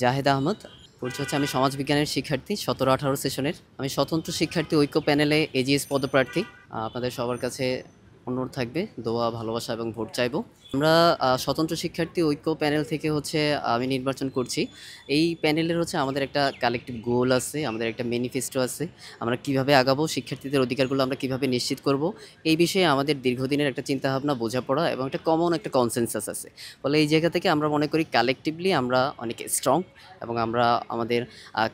জাহেদ আহমদ। পরিচয় হচ্ছে আমি সমাজবিজ্ঞানের শিক্ষার্থী 17-18 সেশনের। আমি স্বতন্ত্র শিক্ষার্থী ঐক্য প্যানেলে এজিএস পদপ্রার্থী। আপনাদের সবার কাছে অনুরোধ থাকবে দোয়া, ভালোবাসা এবং ভোট চাইবো। আমরা স্বতন্ত্র শিক্ষার্থী ঐক্য প্যানেল থেকে হচ্ছে আমি নির্বাচন করছি। এই প্যানেলের হচ্ছে আমাদের একটা কালেকটিভ গোল আছে, আমাদের একটা ম্যানিফেস্টো আছে। আমরা কিভাবে আগাবো, শিক্ষার্থীদের অধিকারগুলো আমরা কিভাবে নিশ্চিত করব, এই বিষয়ে আমাদের দীর্ঘদিনের একটা চিন্তাভাবনা, বোঝাপড়া এবং একটা কমন একটা কনসেনসাস আছে। ফলে এই জায়গা থেকে আমরা মনে করি কালেকটিভলি আমরা অনেক স্ট্রং এবং আমরা আমাদের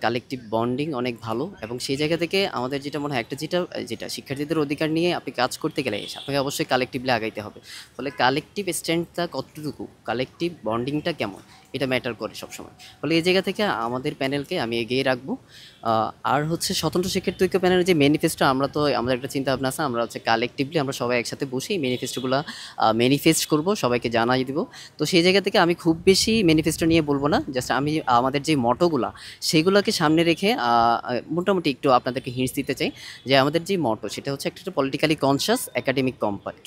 কালেকটিভ বন্ডিং অনেক ভালো এবং সেই জায়গা থেকে আমাদের যেটা মনে হয় একটা যেটা শিক্ষার্থীদের অধিকার নিয়ে আপনি কাজ করতে গেলে আপনাকে অবশ্যই কালেকটিভলি আগাইতে হবে। ফলে কালেকটিভ স্ট্রেংথটা কতটুকু, কালেকটিভ বন্ডিংটা কেমন, এটা ম্যাটার করে সবসময়। ফলে এই জায়গা থেকে আমাদের প্যানেলকে আমি এগিয়ে রাখবো। আর হচ্ছে স্বতন্ত্র শিক্ষার্থী ঐক্য প্যানেলের যে ম্যানিফেস্টো, আমরা তো আমাদের একটা চিন্তা ভাবনা আছে, আমরা হচ্ছে কালেকটিভলি আমরা সবাই একসাথে বসে ম্যানিফেস্টোগুলো ম্যানিফেস্ট করব, সবাইকে জানাই দিব। তো সেই জায়গা থেকে আমি খুব বেশি ম্যানিফেস্টো নিয়ে বলবো না, জাস্ট আমি আমাদের যে মটোগুলা সেগুলোকে সামনে রেখে মোটামুটি একটু আপনাদেরকে হিন্টস দিতে চাই যে আমাদের যে মটো সেটা হচ্ছে একটা পলিটিক্যালি কনসিয়াস একাডেমিক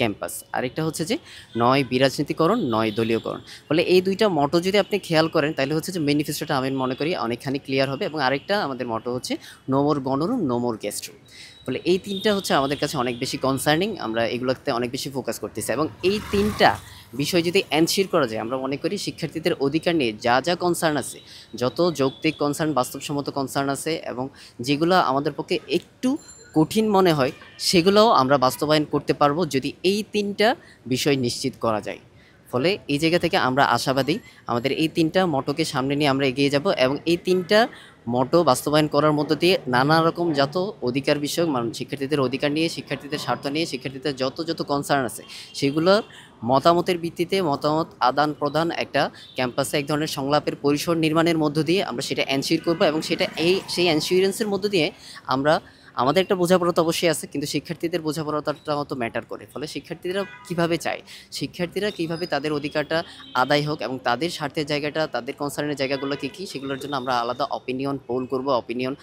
ক্যাম্পাস, আরেকটা হচ্ছে যে নয় বিরাজনীতিকরণ, নয় দলীয়করণ। ফলে এই দুইটা মটো যদি আপনি খেয়াল করেন তাহলে হচ্ছে যে ম্যানিফেস্টোটা আমি মনে করি অনেকখানি ক্লিয়ার হবে। এবং আরেকটা আমাদের মটো হচ্ছে নো মোর গণরুম, নো মোর গেস্ট রুম। ফলে এই তিনটা হচ্ছে আমাদের কাছে অনেক বেশি কনসার্নিং, আমরা এগুলোতে অনেক বেশি ফোকাস করতেছি। এবং এই তিনটা বিষয় যদি এনশিওর করা যায়, আমরা মনে করি শিক্ষার্থীদের অধিকার নিয়ে যা যা কনসার্ন আছে, যত যৌক্তিক কনসার্ন, বাস্তবসম্মত কনসার্ন আছে এবং যেগুলো আমাদের পক্ষে একটু কঠিন মনে হয়, সেগুলোও আমরা বাস্তবায়ন করতে পারবো যদি এই তিনটা বিষয় নিশ্চিত করা যায়। ফলে এই জায়গা থেকে আমরা আশাবাদী আমাদের এই তিনটা মটোকে সামনে নিয়ে আমরা এগিয়ে যাব এবং এই তিনটা মটো বাস্তবায়ন করার মধ্য দিয়ে নানা রকম যত অধিকার বিষয়ক শিক্ষার্থীদের অধিকার নিয়ে, শিক্ষার্থীদের স্বার্থ নিয়ে, শিক্ষার্থীদের যত যত কনসার্ন আছে সেগুলোর মতামতের ভিত্তিতে মতামত আদান প্রদান একটা ক্যাম্পাসে এক ধরনের সংলাপের পরিসর নির্মাণের মধ্য দিয়ে আমরা সেটা এনশিওর করবো এবং সেটা সেই এনশিওরেন্সের মধ্য দিয়ে আমরা আমাদের একটা বোঝাপড়া তো অবশ্যই আছে, কিন্তু শিক্ষার্থীদের বোঝাপড়াটাও তো ম্যাটার করে। ফলে শিক্ষার্থীরা কীভাবে চায়, শিক্ষার্থীরা কীভাবে তাদের অধিকারটা আদায় হোক এবং তাদের স্বার্থের জায়গাটা, তাদের কনসার্নের জায়গাগুলো কী কী, সেগুলোর জন্য আমরা আলাদা অপিনিয়ন পোল করব, অপিনিয়ন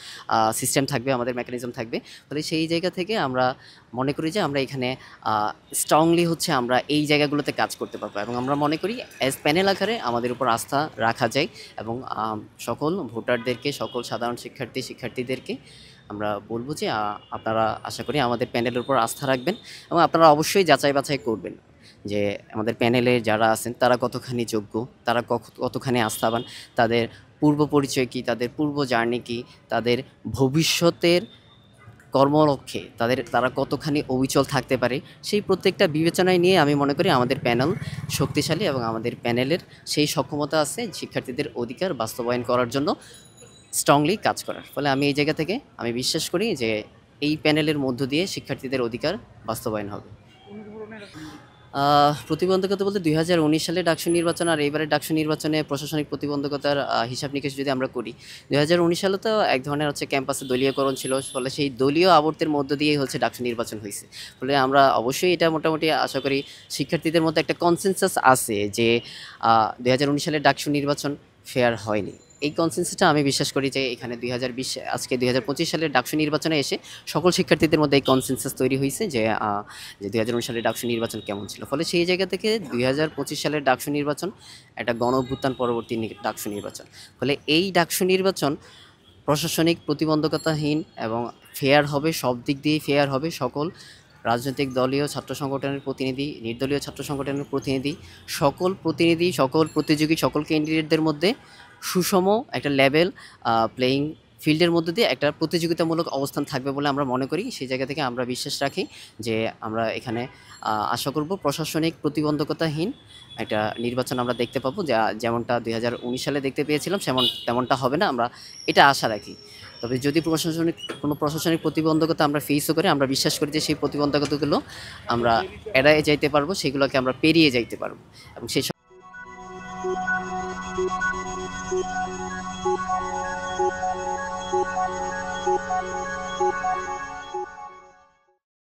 সিস্টেম থাকবে, আমাদের মেকানিজম থাকবে। ফলে সেই জায়গা থেকে আমরা মনে করি যে আমরা এখানে স্ট্রংলি হচ্ছে আমরা এই জায়গাগুলোতে কাজ করতে পারবো এবং আমরা মনে করি অ্যাজ প্যানেল আকারে আমাদের উপর আস্থা রাখা যায় এবং সকল ভোটারদেরকে, সকল সাধারণ শিক্ষার্থীদেরকে আমরা বলবো যে আপনারা আশা করি আমাদের প্যানেলের উপর আস্থা রাখবেন এবং আপনারা অবশ্যই যাচাই বাছাই করবেন যে আমাদের প্যানেলে যারা আছেন তারা কতখানি যোগ্য, তারা কতখানি আস্থাবান, তাদের পূর্ব পরিচয় কী, তাদের পূর্ব জার্নি কী, তাদের ভবিষ্যতের কর্মলক্ষ্যে তারা কতখানি অবিচল থাকতে পারে, সেই প্রত্যেকটা বিবেচনায় নিয়ে আমি মনে করি আমাদের প্যানেল শক্তিশালী এবং আমাদের প্যানেলের সেই সক্ষমতা আছে শিক্ষার্থীদের অধিকার বাস্তবায়ন করার জন্য স্ট্রংলি কাজ করার। ফলে আমি এই জায়গা থেকে আমি বিশ্বাস করি যে এই প্যানেলের মধ্য দিয়ে শিক্ষার্থীদের অধিকার বাস্তবায়ন হবে। প্রতিবন্ধকতা বলতে 2019 সালে ডাকসু নির্বাচন আর এইবারের ডাকসু নির্বাচনে প্রশাসনিক প্রতিবন্ধকতার হিসাব নিকেশ যদি আমরা করি, 2019 সালে তো এক ধরনের হচ্ছে ক্যাম্পাসে দলীয়করণ ছিল। ফলে সেই দলীয় আবর্তের মধ্য দিয়েই হচ্ছে ডাকসু নির্বাচন হয়েছে। ফলে আমরা অবশ্যই এটা মোটামুটি আশা করি শিক্ষার্থীদের মধ্যে একটা কনসেনসাস আছে যে 2019 সালের ডাকসু নির্বাচন ফেয়ার হয়নি। এই কনসেন্সাসটা আমি বিশ্বাস করি যে এখানে 2025 সালের ডাকসু নির্বাচনে এসে সকল শিক্ষার্থীদের মধ্যে এই কনসেন্সাস তৈরি হয়েছে যে 2019 সালের ডাকসু নির্বাচন কেমন ছিল। ফলে সেই জায়গা থেকে 2025 সালের ডাকসু নির্বাচন একটা গণ-অভ্যুত্থান পরবর্তী ডাকসু নির্বাচন। ফলে এই ডাকসু নির্বাচন প্রশাসনিক প্রতিবন্ধকতাহীন এবং ফেয়ার হবে, সব দিক দিয়েই ফেয়ার হবে। সকল রাজনৈতিক দলীয় ছাত্র সংগঠনের প্রতিনিধি, নির্দলীয় ছাত্র সংগঠনের প্রতিনিধি, সকল প্রতিনিধি, সকল প্রতিযোগী, সকল ক্যান্ডিডেটদের মধ্যে সুষম একটা লেভেল প্লেয়িং ফিল্ডের মধ্যে দিয়ে একটা প্রতিযোগিতামূলক অবস্থান থাকবে বলে আমরা মনে করি। সেই জায়গা থেকে আমরা বিশ্বাস রাখি যে আমরা এখানে আশা করব প্রশাসনিক প্রতিবন্ধকতাহীন একটা নির্বাচন আমরা দেখতে পাবো, যেমনটা 2019 সালে দেখতে পেয়েছিলাম তেমনটা হবে না, আমরা এটা আশা রাখি। তবে যদি কোনো প্রশাসনিক প্রতিবন্ধকতা আমরা ফেসও করি, আমরা বিশ্বাস করি যে সেই প্রতিবন্ধকতাগুলো আমরা এড়িয়ে যাইতে পারবো, সেগুলোকে আমরা পেরিয়ে যাইতে পারবো এবং সেই